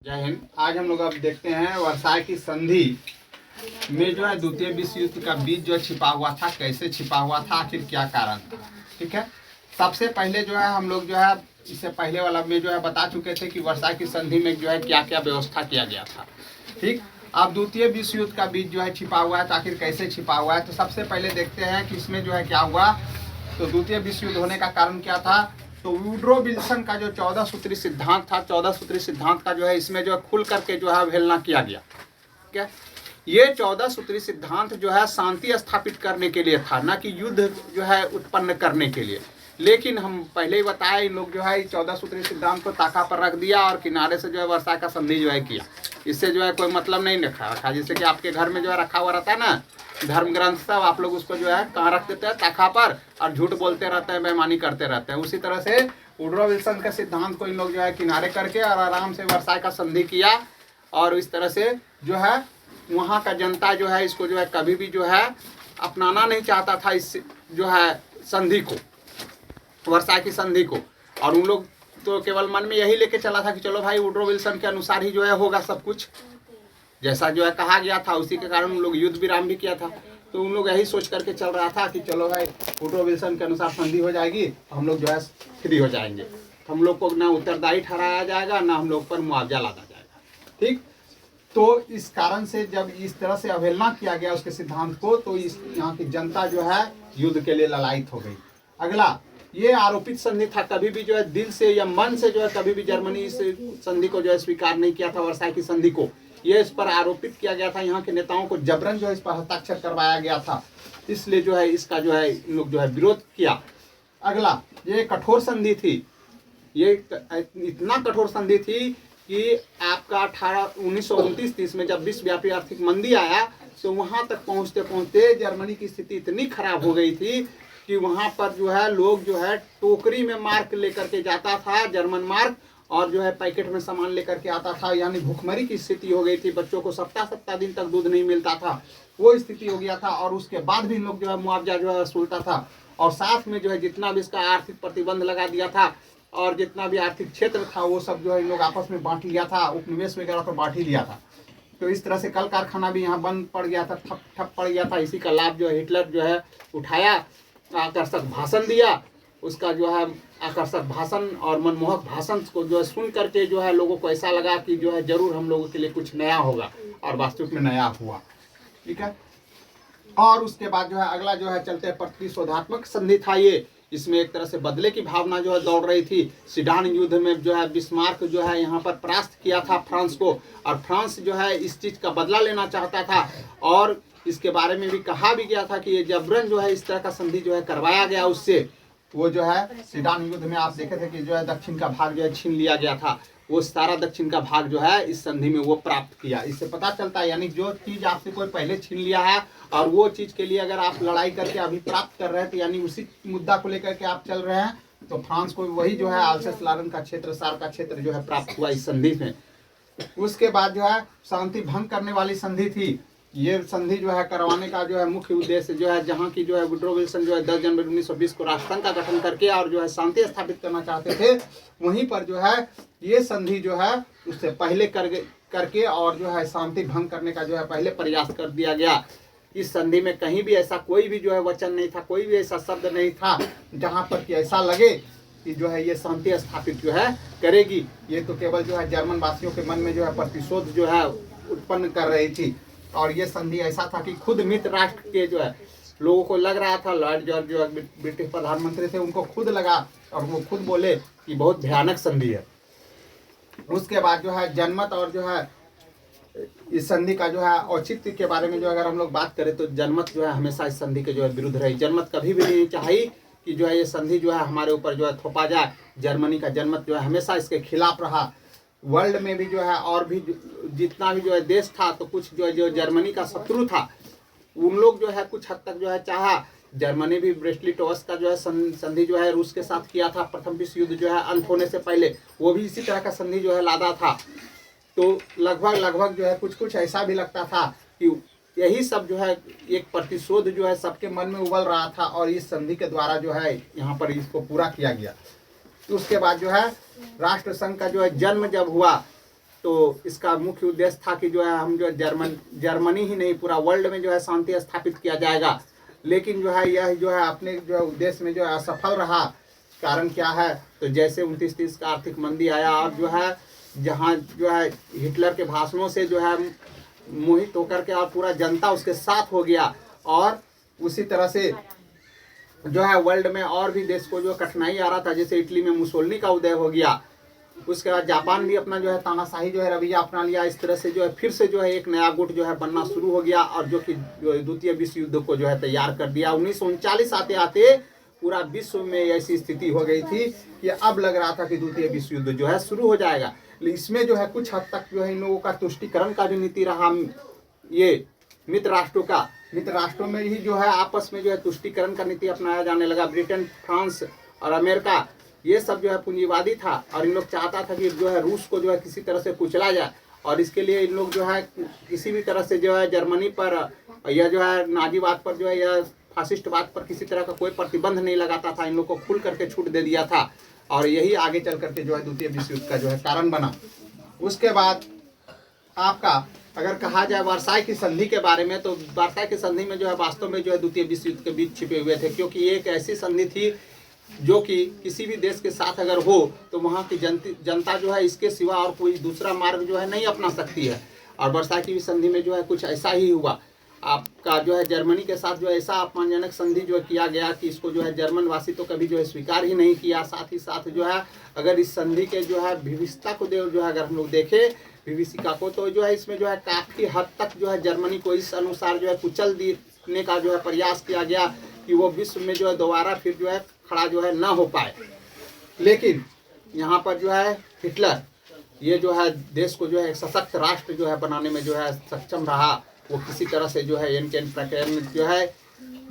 जय हिंद। आज हम लोग अब देखते हैं वर्साय की संधि में जो है द्वितीय विश्व युद्ध का बीज जो छिपा हुआ था, कैसे छिपा हुआ था, आखिर क्या कारण था। ठीक है, सबसे पहले जो है हम लोग जो है इससे पहले वाला में जो है बता चुके थे कि वर्साय की संधि में जो है क्या क्या व्यवस्था किया गया था। ठीक, अब द्वितीय विश्व युद्ध का बीज जो है छिपा हुआ है, तो आखिर कैसे छिपा हुआ है। तो सबसे पहले देखते हैं कि इसमें जो है क्या हुआ। तो द्वितीय विश्व युद्ध होने का कारण क्या था। तो वुड्रो विल्सन का जो 14 सूत्री सिद्धांत था, 14 सूत्री सिद्धांत का जो है इसमें जो है खुल करके जो है अवहेलना किया गया। क्या ये 14 सूत्री सिद्धांत जो है शांति स्थापित करने के लिए था, ना कि युद्ध जो है उत्पन्न करने के लिए। लेकिन हम पहले ही बताया, इन लोग जो है 14 सूत्री सिद्धांत को ताका पर रख दिया और किनारे से जो है वर्षा का संधि जो है किया। इससे जो है कोई मतलब नहीं रखा। जैसे कि आपके घर में जो है रखा हुआ रहता है ना धर्म ग्रंथ, सब आप लोग उसको जो है कहाँ रख देते हैं, ताका पर, और झूठ बोलते रहते हैं, बेईमानी करते रहते हैं। उसी तरह से वुड्रो विल्सन के सिद्धांत को इन लोग जो है किनारे करके और आराम से वर्षा का संधि किया। और इस तरह से जो है वहाँ का जनता जो है इसको जो है कभी भी जो है अपनाना नहीं चाहता था, इस जो है संधि को, वर्षा की संधि को। और उन लोग तो केवल मन में यही लेके चला था कि चलो भाई वुड्रो विल्सन के अनुसार ही जो है होगा सब कुछ, जैसा जो है कहा गया था उसी के कारण उन लोग युद्ध विराम भी किया था। तो उन लोग यही सोच करके चल रहा था कि चलो भाई वुड्रो विल्सन के अनुसार संधि हो जाएगी, हम लोग जो है फ्री हो जाएंगे, हम लोग को ना उत्तरदायी ठहराया जाएगा, ना हम लोग पर मुआवजा लादा जाएगा। ठीक, तो इस कारण से जब इस तरह से अवहेलना किया गया उसके सिद्धांत को, तो इस यहाँ की जनता जो है युद्ध के लिए ललायित हो गई। अगला, ये आरोपित संधि था, कभी भी जो है दिल से या मन से जो है कभी भी जर्मनी इस संधि को जो है स्वीकार नहीं किया था, वर्साय की संधि को। ये इस पर आरोपित किया गया था, यहाँ के नेताओं को जबरन जो है इस पर हस्ताक्षर करवाया गया था, इसलिए जो है इसका जो है इन लोग जो है विरोध किया। अगला, ये कठोर संधि थी। ये इतना कठोर संधि थी कि आपका 1929-30 में जब विश्वव्यापी आर्थिक मंदी आया, तो वहां तक पहुंचते पहुंचते जर्मनी की स्थिति इतनी खराब हो गई थी कि वहां पर जो है लोग जो है टोकरी में मार्क लेकर के जाता था, जर्मन मार्क, और जो है पैकेट में सामान लेकर के आता था। यानी भूखमरी की स्थिति हो गई थी, बच्चों को सप्ताह दिन तक दूध नहीं मिलता था, वो स्थिति हो गया था। और उसके बाद भी लोग जो है मुआवजा जो है वसूलता था, और साथ में जो है जितना भी इसका आर्थिक प्रतिबंध लगा दिया था, और जितना भी आर्थिक क्षेत्र था वो सब जो है इन लोग आपस में बांट लिया था, उपनिवेश वगैरह तो बांट ही लिया था। तो इस तरह से कल कारखाना भी यहाँ बंद पड़ गया था, ठप पड़ गया था। इसी का लाभ जो है हिटलर जो है उठाया, आकर्षक भाषण दिया। उसका जो है आकर्षक भाषण और मनमोहक भाषण को जो है सुन करके जो है लोगों को ऐसा लगा कि जो है जरूर हम लोगों के लिए कुछ नया होगा, और वास्तविक में नया हुआ। ठीक है, और उसके बाद जो है अगला जो है चलते प्रतिशोधात्मक संधि था ये। इसमें एक तरह से बदले की भावना जो है दौड़ रही थी। सीडान युद्ध में जो है बिस्मार्क जो है यहाँ पर परास्त किया था फ्रांस को, और फ्रांस जो है इस चीज़ का बदला लेना चाहता था। और इसके बारे में भी कहा भी गया था कि ये जबरन जो है इस तरह का संधि जो है करवाया गया उससे। वो जो है सीडान युद्ध में आप देखे थे कि जो है दक्षिण का भाग जो है छीन लिया गया था, वो सारा दक्षिण का भाग जो है इस संधि में वो प्राप्त किया। इससे पता चलता है यानी जो चीज़ आपसे कोई पहले छीन लिया है और वो चीज़ के लिए अगर आप लड़ाई करके अभी प्राप्त कर रहे हैं, तो यानी उसी मुद्दा को लेकर के आप चल रहे हैं, तो फ्रांस को वही जो है अल्सेस लॉरेन का क्षेत्र, सार का क्षेत्र जो है प्राप्त हुआ इस संधि में। उसके बाद जो है शांति भंग करने वाली संधि थी। ये संधि जो है करवाने का जो है मुख्य उद्देश्य जो है, जहाँ की जो है वुड्रो विल्सन जो है 10 जनवरी 1920 को राष्ट्रसंघ का गठन करके और जो है शांति स्थापित करना चाहते थे, वहीं पर जो है ये संधि जो है उससे पहले करके और जो है शांति भंग करने का जो है पहले प्रयास कर दिया गया। इस संधि में कहीं भी ऐसा कोई भी जो है वचन नहीं था, कोई भी ऐसा शब्द नहीं था जहाँ पर कि ऐसा लगे कि जो है ये शांति स्थापित जो है करेगी। ये तो केवल जो है जर्मन वासियों के मन में जो है प्रतिशोध जो है उत्पन्न कर रही थी। और ये संधि ऐसा था कि खुद मित्र राष्ट्र के जो है लोगों को लग रहा था, लॉर्ड जॉर्ज जो ब्रिटिश प्रधानमंत्री थे उनको खुद लगा, और वो खुद बोले कि बहुत भयानक संधि है। उसके बाद जो है जनमत और जो है इस संधि का जो है औचित्य के बारे में जो अगर हम लोग बात करें, तो जनमत जो है हमेशा इस संधि के जो है विरुद्ध रही। जनमत कभी भी नहीं चाहिए कि जो है ये संधि जो है हमारे ऊपर जो है थोपा जाए। जर्मनी का जनमत जो है हमेशा इसके खिलाफ रहा। वर्ल्ड में भी जो है और भी जितना भी जो है देश था, तो कुछ जो जर्मनी का शत्रु था, उन लोग जो है कुछ हद तक जो है चाहा। जर्मनी भी ब्रेस्टलिटोवस्क का जो है संधि जो है रूस के साथ किया था प्रथम विश्व युद्ध जो है अंत होने से पहले, वो भी इसी तरह का संधि जो है लादा था। तो लगभग जो है कुछ ऐसा भी लगता था कि यही सब जो है एक प्रतिशोध जो है सबके मन में उबल रहा था, और इस संधि के द्वारा जो है यहाँ पर इसको पूरा किया गया। उसके बाद जो है राष्ट्र संघ का जो है जन्म जब हुआ, तो इसका मुख्य उद्देश्य था कि जो है हम जो जर्मनी ही नहीं पूरा वर्ल्ड में जो है शांति स्थापित किया जाएगा। लेकिन जो है यह जो है अपने जो है उद्देश्य में जो है असफल रहा। कारण क्या है, तो जैसे 29-30 का आर्थिक मंदी आया और जो है जहाँ जो है हिटलर के भाषणों से जो है मोहित होकर के और पूरा जनता उसके साथ हो गया, और उसी तरह से जो है वर्ल्ड में और भी देश को जो कठिनाई आ रहा था, जैसे इटली में मुसोलिनी का उदय हो गया। उसके बाद जापान भी अपना जो है तानाशाही जो है रवैया अपना लिया। इस तरह से जो है फिर से जो है एक नया गुट जो है बनना शुरू हो गया, और जो कि द्वितीय विश्व युद्ध को जो है तैयार कर दिया। 1939 आते आते पूरा विश्व में ऐसी स्थिति हो गई थी कि अब लग रहा था कि द्वितीय विश्व युद्ध जो है शुरू हो जाएगा। इसमें जो है कुछ हद तक जो है इन लोगों का तुष्टिकरण का भी नीति रहा। ये मित्र राष्ट्रों में ही जो है आपस में जो है तुष्टिकरण का नीति अपनाया जाने लगा। ब्रिटेन, फ्रांस और अमेरिका ये सब जो है पूंजीवादी था, और इन लोग चाहता था कि जो है रूस को जो है किसी तरह से कुचला जाए, और इसके लिए इन लोग जो है किसी भी तरह से जो है जर्मनी पर या जो है नाजीवाद पर जो है या फासिस्टवाद पर किसी तरह का कोई प्रतिबंध नहीं लगाता था। इन लोग को खुल करके छूट दे दिया था, और यही आगे चल करके जो है द्वितीय विश्व युद्ध का जो है कारण बना। उसके बाद आपका अगर कहा जाए वर्साई की संधि के बारे में, तो वर्साई की संधि में जो है वास्तव में जो है द्वितीय विश्व युद्ध के बीच छिपे हुए थे, क्योंकि ये एक ऐसी संधि थी जो कि किसी भी देश के साथ अगर हो तो वहाँ की जनता जो है इसके सिवा और कोई दूसरा मार्ग जो है नहीं अपना सकती है। और वर्साई की संधि में जो है कुछ ऐसा ही हुआ। आपका जो है जर्मनी के साथ जो ऐसा अपमानजनक संधि जो किया गया कि इसको जो है जर्मन वासी तो कभी जो है स्वीकार ही नहीं किया। साथ ही साथ जो है अगर इस संधि के जो है विविधता को जो है अगर हम लोग देखें विभीषिका को, तो जो है इसमें जो है काफ़ी हद तक जो है जर्मनी को इस अनुसार जो है कुचल देने का जो है प्रयास किया गया कि वो विश्व में जो है दोबारा फिर जो है खड़ा जो है ना हो पाए। लेकिन यहाँ पर जो है हिटलर ये जो है देश को जो है एक सशक्त राष्ट्र जो है बनाने में जो है सक्षम रहा। वो किसी तरह से जो है एन प्रक्रिया में जो है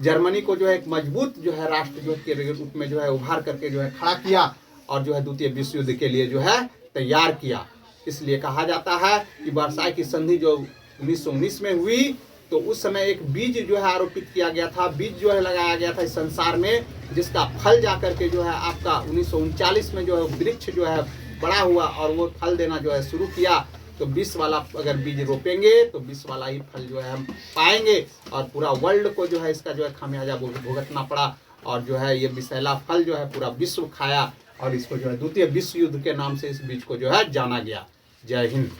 जर्मनी को जो है एक मजबूत जो है राष्ट्र जो के रूप में जो है उभार करके जो है खड़ा किया, और जो है द्वितीय विश्व युद्ध के लिए जो है तैयार किया। इसलिए कहा जाता है कि वर्साई की संधि जो 1919 में हुई, तो उस समय एक बीज जो है आरोपित किया गया था, बीज जो है लगाया गया था इस संसार में, जिसका फल जाकर के जो है आपका 1939 में जो है वृक्ष जो है बड़ा हुआ और वो फल देना जो है शुरू किया। तो 20 वाला अगर बीज रोपेंगे तो 20 वाला ही फल जो है हम पाएंगे, और पूरा वर्ल्ड को जो है इसका जो है खामियाजा भुगतना पड़ा, और जो है ये विषैला फल जो है पूरा विश्व खाया, और इसको जो है द्वितीय विश्व युद्ध के नाम से इस बीज को जो है जाना गया। जय हिंद।